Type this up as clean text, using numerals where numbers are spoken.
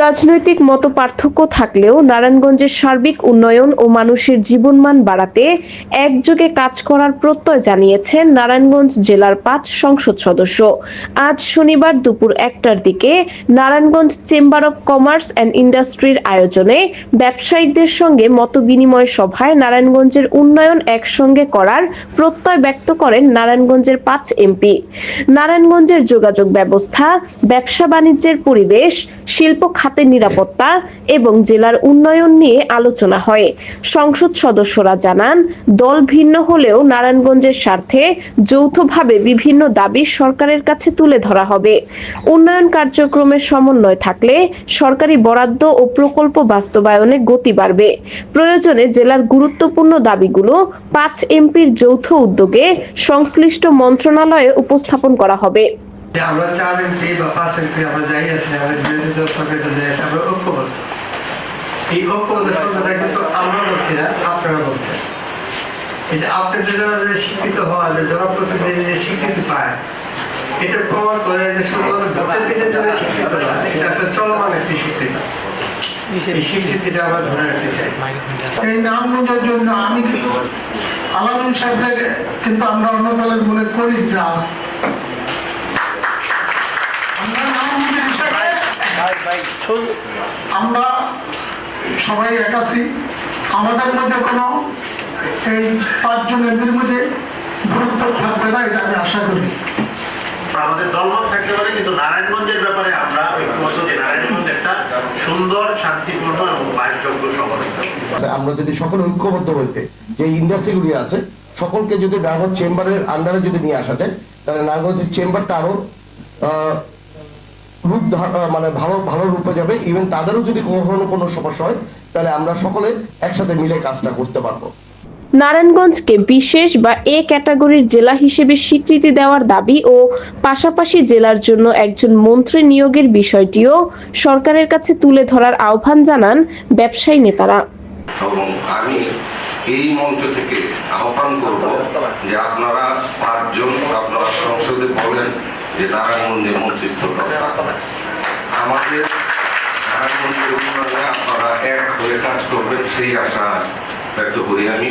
রাজনৈতিক মতপার্থক্য থাকলেও নারায়ণগঞ্জের সার্বিক উন্নয়ন ও মানুষের জীবনমান বাড়াতে একযোগে কাজ করার প্রত্যয় জানিয়েছেন নারায়ণগঞ্জ জেলার ৫ সংসদ সদস্য। আজ শনিবার দুপুর ১টার দিকে Narayanganj chamber of commerce and ইন্ডাস্ট্রির আয়োজনে ব্যবসায়িকদের সঙ্গে মতবিনিময় সভায় নারায়ণগঞ্জের উন্নয়ন একসঙ্গে করার প্রত্যয় ব্যক্ত করেন নারায়ণগঞ্জের ৫ এমপি। নারায়ণগঞ্জের যোগাযোগ ব্যবস্থা, ব্যবসা বাণিজ্যের পরিবেশ, শিল্প খাতের নিরাপত্তা এবং জেলার উন্নয়ন নিয়ে আলোচনা হয়। সংসদ সদস্যরা জানান, দল ভিন্ন হলেও নারায়ণগঞ্জের স্বার্থে যৌথভাবে বিভিন্ন দাবি সরকারের কাছে তুলে ধরা হবে। উন্নয়ন কার্যক্রমের সমন্বয় থাকলে সরকারি বরাদ্দ ও প্রকল্প বাস্তবায়নে গতি বাড়বে। প্রয়োজনে জেলার গুরুত্বপূর্ণ দাবিগুলো ৫ এমপির যৌথ উদ্যোগে সংশ্লিষ্ট মন্ত্রণালয়ে উপস্থাপন করা হবে। আমরা ৪ এমপি বা ৫ এমপি আমরা যাই আছি, আমাদের বিরোধী দল সরকারিতে যাই আছি, আমরা ঐক্যবদ্ধ। এই ঐক্যবদ্ধ শব্দটা কিন্তু আমরা বলছি না, আপনারা বলছেন। এই যে আপনাদের জন্য যে শিক্ষিত হওয়া, যে জনপ্রতিনিধি যে স্বীকৃতি পায়, এটা প্রমাণ করে যে শুধুমাত্র ভোটের দিনের জন্য শিক্ষিত না, এটা আসলে চলমান একটি স্বীকৃতি। এই স্বীকৃতিটা আমরা ধরে রাখতে চাই। এই নারায়ণগঞ্জের জন্য আমি কিন্তু আলামিন সাহেবের কিন্তু আমরা অন্য দলের মনে করি না। আমরা সবাই এক আছি, আমাদের মধ্যে কোনো এই ৫ জন এমপির মধ্যে গুরুত্ব থাকবে না, এটা আমি আশা করি। আমাদের দলমত থাকতে পারে, কিন্তু নারায়ণগঞ্জের ব্যাপারে আমরা ঐক্যবদ্ধ যে নারায়ণগঞ্জ একটা সুন্দর, শান্তিপূর্ণ এবং বাসযোগ্য শহর। আমরা যদি সকলে ঐক্যবদ্ধ হইতে যে ইন্ডাস্ট্রিগুলি আছে সকলকে যদি নারায়ণগঞ্জ চেম্বারের আন্ডারে যদি নিয়ে আসা যায়, তাহলে নারায়ণগঞ্জের চেম্বারটা আরো রূপ মানে ভালো রূপে যাবে। ইভেন তাদেরও যদি কখনো কোনো সমস্যা হয়, তাহলে আমরা সকলে একসাথে মিলে কাজটা করতে পারবো। নারায়ণগঞ্জকে বিশেষ বা এ ক্যাটাগরির জেলা হিসেবে স্বীকৃতি দেওয়ার দাবি ও পাশাপাশি জেলার জন্য একজন মন্ত্রী নিয়োগের বিষয়টিও সরকারের কাছে তুলে ধরার আহ্বান জানান ব্যবসায়ী নেতারা। এবং আমি এই মঞ্চ থেকে আহ্বান করব যে আপনারা ৫ জন আপনারা সংসদে বলেন যে নারায়ণগঞ্জে মন্ত্রিত্ব দরকার। আমাদের নারায়ণগঞ্জের উন্নয়নে আপনারা এক হয়ে কাজ করবেন, সেই আশা ব্যক্ত করি আমি।